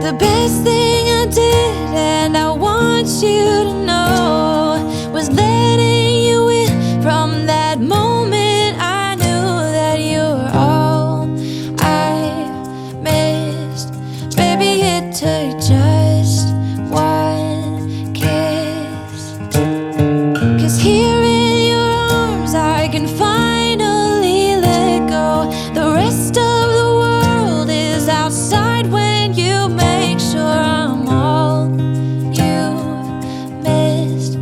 the best thing I did, and I want you to know, was letting you in. From that moment I knew that you were all I missed. Baby, it took just one kiss. 'Cause here in your arms I can finally let go. The rest of the world is outside when you make sure I'm all you've missed.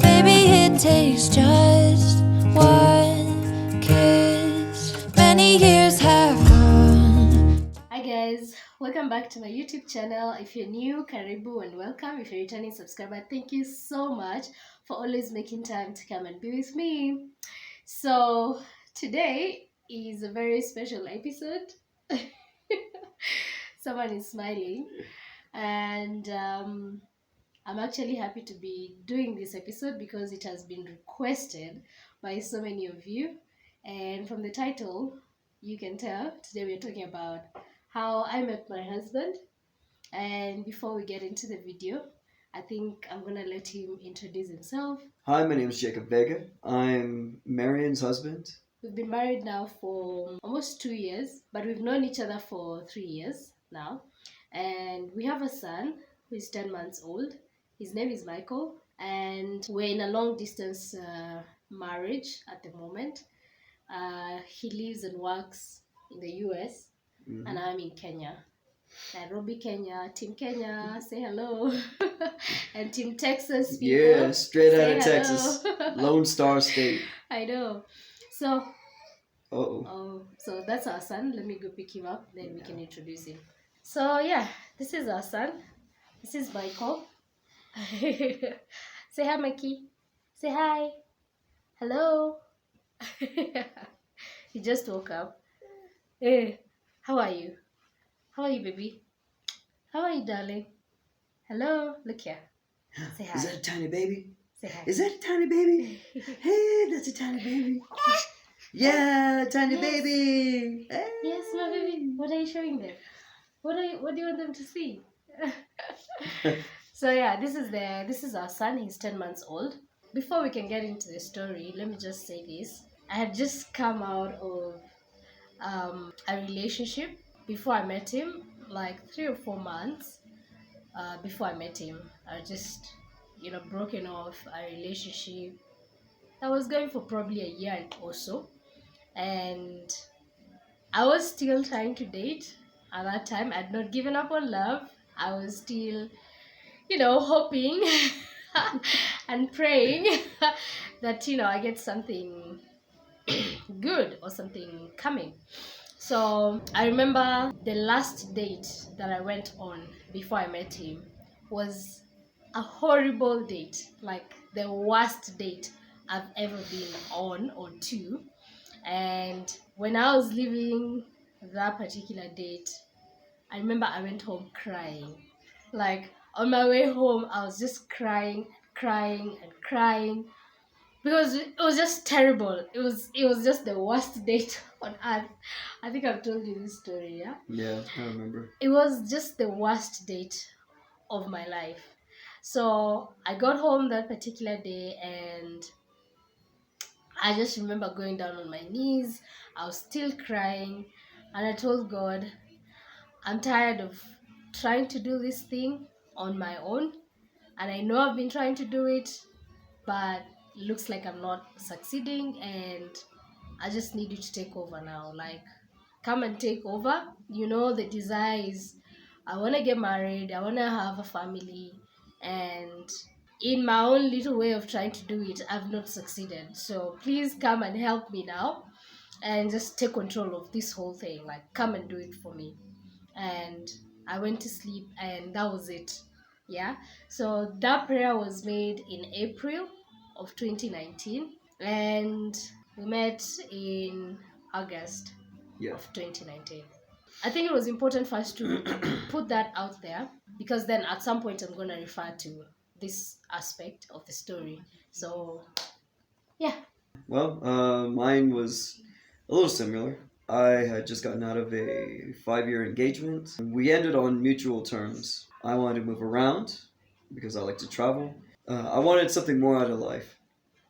Baby, it takes just one kiss. Many years have gone. Hi guys, welcome back to my YouTube channel. If you're new, karibu and welcome. If you're a returning subscriber, thank you so much for always making time to come and be with me. So today is a very special episode. Someone is smiling, and I'm actually happy to be doing this episode because it has been requested by so many of you. And from the title, you can tell today we're talking about how I met my husband. And before we get into the video, I think I'm gonna let him introduce himself. Hi, my name is Jacob Vega. I'm Marion's husband. We've been married now for almost 2 years, but we've known each other for 3 years now. And we have a son who is 10 months old. His name is Michael, and we're in a long distance marriage at the moment. He lives and works in the US, and I'm in Kenya. Nairobi, Kenya. Team Kenya, say hello. And Team Texas people. Yeah, straight out say of hello. Texas. Lone Star State. I know. So Uh-oh. so that's our son. Let me go pick him up, then we can introduce him. So yeah, this is our son. This is Michael. Say hi, Mikey. Say hi. Hello. He just woke up. Hey, how are you? How are you, baby? How are you, darling? Hello. Look here. Say hi. Is that a tiny baby? Say hi. Is that a tiny baby? Hey, that's a tiny baby. Yeah, tiny Yes. baby. Hey. Yes, my baby. What are you showing them? What do you want them to see? So yeah, this is our son. He's 10 months old. Before we can get into the story, let me just say this. I had just come out of a relationship before I met him, like 3 or 4 months before I met him. I just, broken off a relationship that was going for probably a year or so. And I was still trying to date at that time. I'd not given up on love. I was still, hoping and praying that, I get something good or something coming. So I remember the last date that I went on before I met him was a horrible date, like the worst date I've ever been on or to. And when I was leaving that particular date, I remember I went home crying. Like on my way home, I was just crying and crying because it was just terrible. It was just the worst date on earth. I think I've told you this story, yeah? Yeah, I remember. It was just the worst date of my life. So I got home that particular day, and I just remember going down on my knees. I was still crying, and I told God, I'm tired of trying to do this thing on my own, and I know I've been trying to do it, but it looks like I'm not succeeding, and I just need you to take over now. Like, come and take over. The desire is I want to get married, I want to have a family, and in my own little way of trying to do it, I've not succeeded. So please come and help me now and just take control of this whole thing. Like, come and do it for me. And I went to sleep, and that was it. Yeah. So that prayer was made in April of 2019, and we met in August of 2019. I think it was important for us to put that out there, because then at some point I'm going to refer to this aspect of the story. So, yeah. Well, mine was a little similar. I had just gotten out of a 5-year engagement. We ended on mutual terms. I wanted to move around because I like to travel. I wanted something more out of life,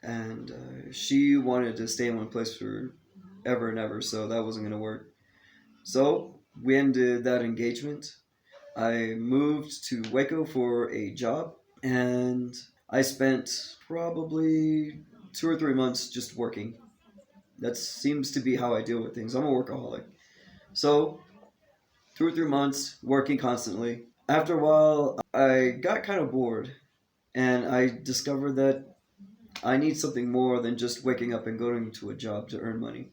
and she wanted to stay in one place for ever and ever, so that wasn't going to work. So we ended that engagement. I moved to Waco for a job, and I spent probably 2 or 3 months just working. That seems to be how I deal with things. I'm a workaholic. So, 2 or 3 months working constantly. After a while, I got kind of bored, and I discovered that I need something more than just waking up and going to a job to earn money.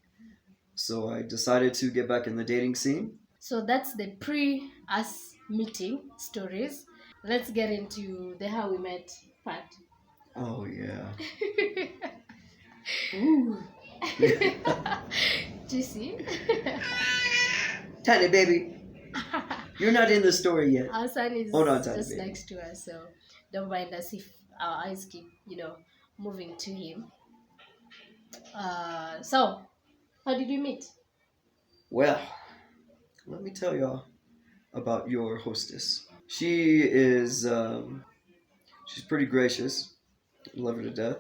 So, I decided to get back in the dating scene. So that's the pre us meeting stories. Let's get into the how we met part. Oh, yeah. Ooh. Juicy. Tiny baby, you're not in the story yet. Our son is Hold on, Tiny just baby. next to us, so don't mind us if our eyes keep, moving to him. So how did you meet? Well, let me tell y'all about your hostess. She's pretty gracious. Love her to death.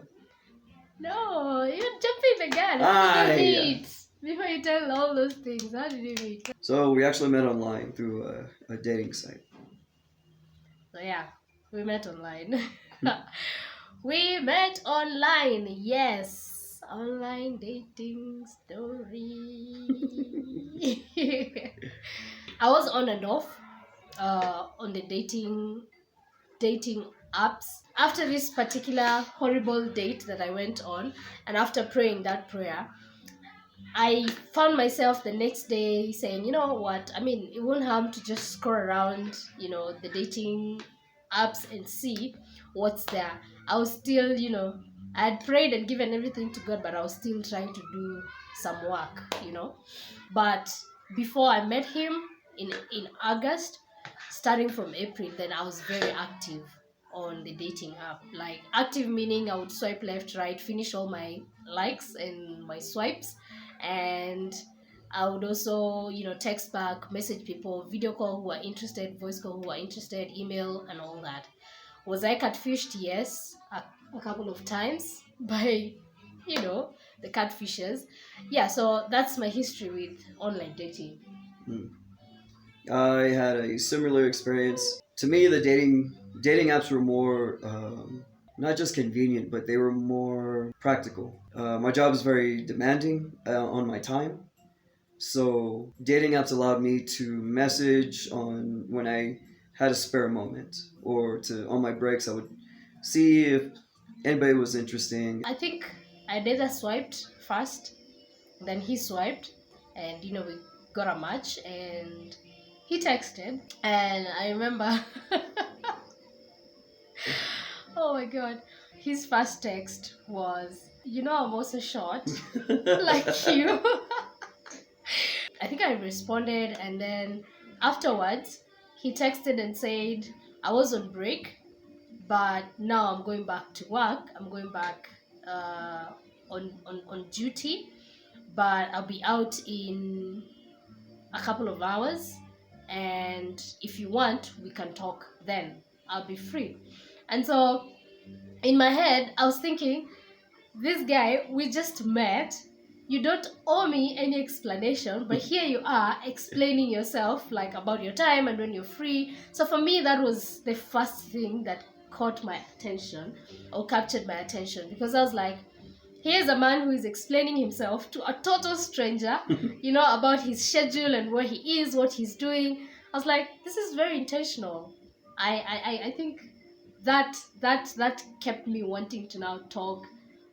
No, you're jumping the gun. How did you meet? Before you tell all those things, how did you meet? So we actually met online through a dating site. So yeah, we met online. We met online, yes. Online dating story. I was on and off on the dating apps. After this particular horrible date that I went on, and after praying that prayer, I found myself the next day saying, you know what? I mean, it won't harm to just scroll around, the dating apps and see what's there. I was still, I had prayed and given everything to God, but I was still trying to do some work. But before I met him in August, starting from April, then I was very active on the dating app. Like active meaning I would swipe left, right, finish all my likes and my swipes, and I would also, text back, message people, video call who are interested, voice call who are interested, email, and all that. Was I catfished? Yes, a couple of times by, the catfishers. Yeah, so that's my history with online dating. I had a similar experience. To me, the dating apps were more not just convenient, but they were more practical. My job is very demanding on my time, so dating apps allowed me to message on when I had a spare moment, or to on my breaks I would see if anybody was interesting. I think I neither swiped first, then he swiped, and we got a match, and he texted, and I remember, oh my god, his first text was, I'm also short, like you. I think I responded, and then afterwards, he texted and said, I was on break, but now I'm going back to work. I'm going back on duty, but I'll be out in a couple of hours, and if you want we can talk then. I'll be free. And so in my head I was thinking, this guy, we just met, you don't owe me any explanation, but here you are explaining yourself, like about your time and when you're free. So for me that was the first thing that caught my attention, or captured my attention, because I was like, here's a man who is explaining himself to a total stranger, about his schedule and where he is, what he's doing. I was like, this is very intentional. I think that kept me wanting to now talk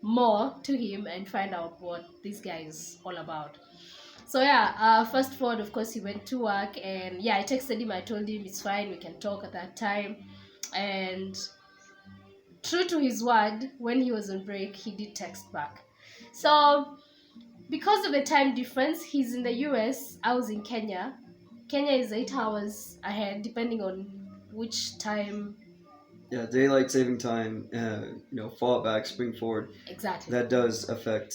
more to him and find out what this guy is all about. So yeah, fast forward, of course, he went to work, and yeah, I texted him. I told him it's fine, we can talk at that time. And true to his word, when he was on break, he did text back. So because of the time difference, he's in the US, I was in Kenya. Kenya is 8 hours ahead, depending on which time Yeah, daylight saving time, fall back, spring forward. Exactly. That does affect.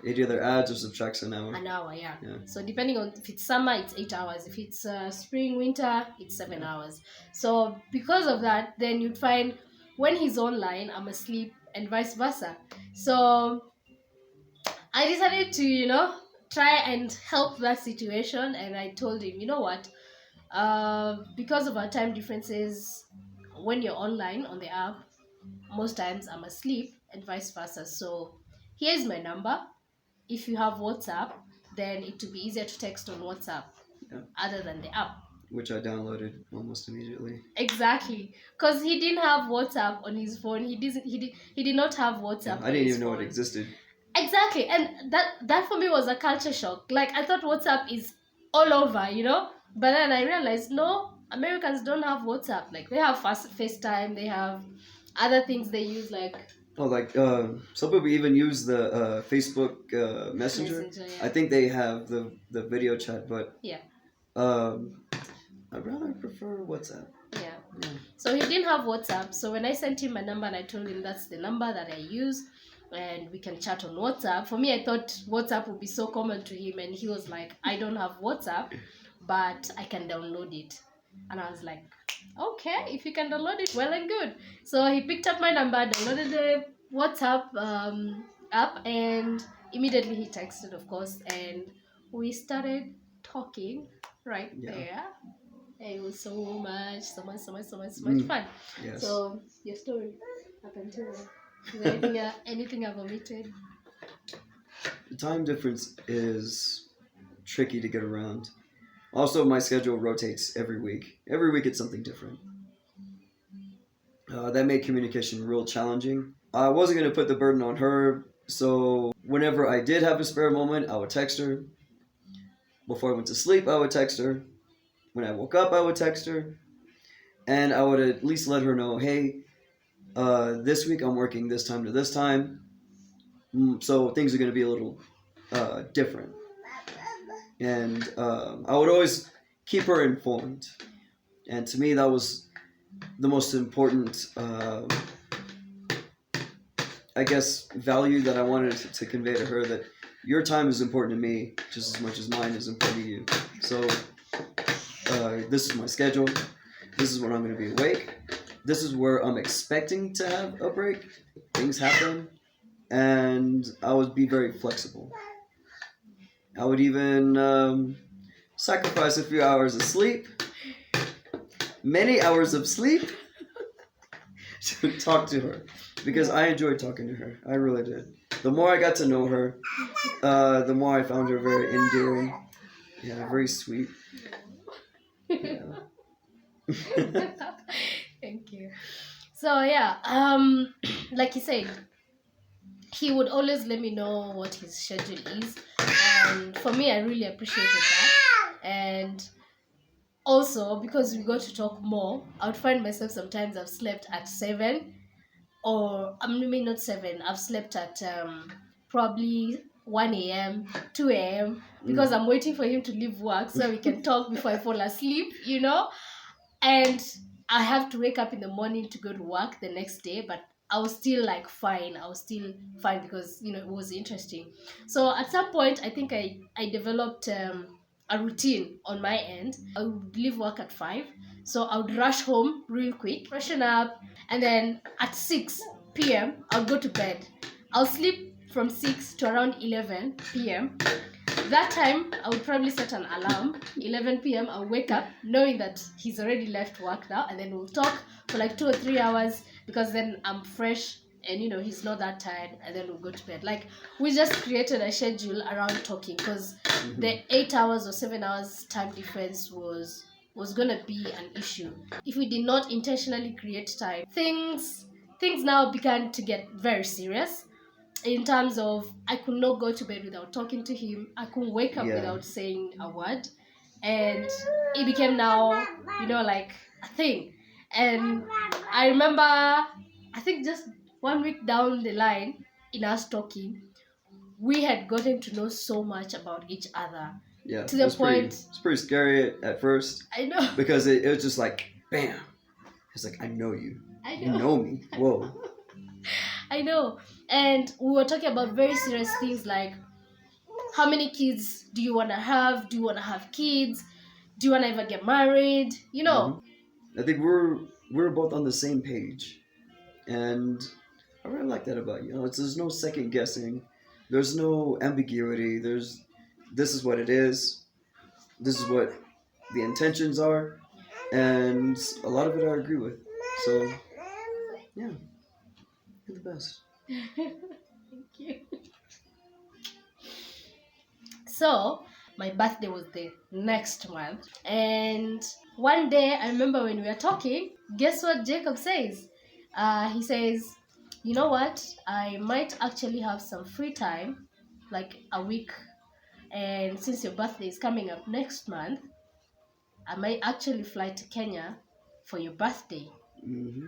It either adds or subtracts an hour. An hour, yeah. Yeah. So depending on if it's summer, it's 8 hours. If it's spring, winter, it's 7 hours. So because of that, then you'd find when he's online, I'm asleep, and vice versa. So I decided to, try and help that situation, and I told him, you know what, because of our time differences, when you're online on the app, most times I'm asleep, and vice versa. So here's my number. If you have WhatsApp, then it will be easier to text on WhatsApp, Yeah. other than the app. Which I downloaded almost immediately. Exactly, because he didn't have WhatsApp on his phone. He did not have WhatsApp. I didn't even know it existed. Exactly, and that for me was a culture shock. Like, I thought WhatsApp is all over, but then I realized, no, Americans don't have WhatsApp. Like, they have FaceTime, they have other things they use, like Some people even use the Facebook Messenger. yeah. I think they have the video chat, but Yeah. I'd rather prefer WhatsApp. Yeah. So he didn't have WhatsApp. So when I sent him my number and I told him that's the number that I use and we can chat on WhatsApp, for me, I thought WhatsApp would be so common to him. And he was like, I don't have WhatsApp, but I can download it. And I was like, okay, if you can download it, well and good. So he picked up my number, downloaded the WhatsApp app, and immediately he texted, of course, and we started talking right there. And it was so much fun. Yes. So your story up until is there anything I've omitted? The time difference is tricky to get around. Also, my schedule rotates every week. Every week it's something different. That made communication real challenging. I wasn't going to put the burden on her, so whenever I did have a spare moment, I would text her. Before I went to sleep, I would text her. When I woke up, I would text her. And I would at least let her know, hey, this week I'm working this time to this time. So things are going to be a little different. And I would always keep her informed. And to me, that was the most important, value that I wanted to convey to her, that your time is important to me just as much as mine is important to you. So this is my schedule. This is when I'm going to be awake. This is where I'm expecting to have a break. Things happen. And I would be very flexible. I would even sacrifice a few hours of sleep, many hours of sleep, to talk to her. Because I enjoyed talking to her. I really did. The more I got to know her, the more I found her very endearing. Yeah, very sweet. Yeah. Thank you. So yeah, like you said, he would always let me know what his schedule is, and for me, I really appreciated that. And also, because we got to talk more, I would find myself sometimes I've slept at 7, or maybe not 7. I've slept at probably 1 a.m., 2 a.m. because I'm waiting for him to leave work so we can talk before I fall asleep, And I have to wake up in the morning to go to work the next day, but I was still like fine. I was still fine because, it was interesting. So at some point, I think I developed a routine on my end. I would leave work at 5. So I would rush home real quick, freshen up, and then at 6 p.m., I'll go to bed. I'll sleep from 6 to around 11 p.m. That time, I would probably set an alarm. 11 p.m., I'll wake up knowing that he's already left work now, and then we'll talk for like 2 or 3 hours because then I'm fresh and, he's not that tired, and then we'll go to bed. Like, we just created a schedule around talking because the 8 hours or 7 hours time difference was going to be an issue. If we did not intentionally create time, things now began to get very serious. In terms of, I could not go to bed without talking to him. I couldn't wake up without saying a word. And it became now, like a thing. And I remember, I think just 1 week down the line, in us talking, we had gotten to know so much about each other. Yeah, to the point. It's pretty scary at first. I know. Because it was just like, bam. He's like, I know you. I You know me. Whoa. I know. And we were talking about very serious things like how many kids do you want to have? Do you want to have kids? Do you want to ever get married? You know. I think we're both on the same page, and I really like that about you. There's no second guessing. There's no ambiguity. This is what it is. This is what the intentions are, and a lot of it I agree with. So yeah, you're the best. Thank you. So, my birthday was the next month. And one day, I remember when we were talking, guess what Jacob says? He says, you know what? I might actually have some free time, like a week. And since your birthday is coming up next month, I might actually fly to Kenya for your birthday. Hmm.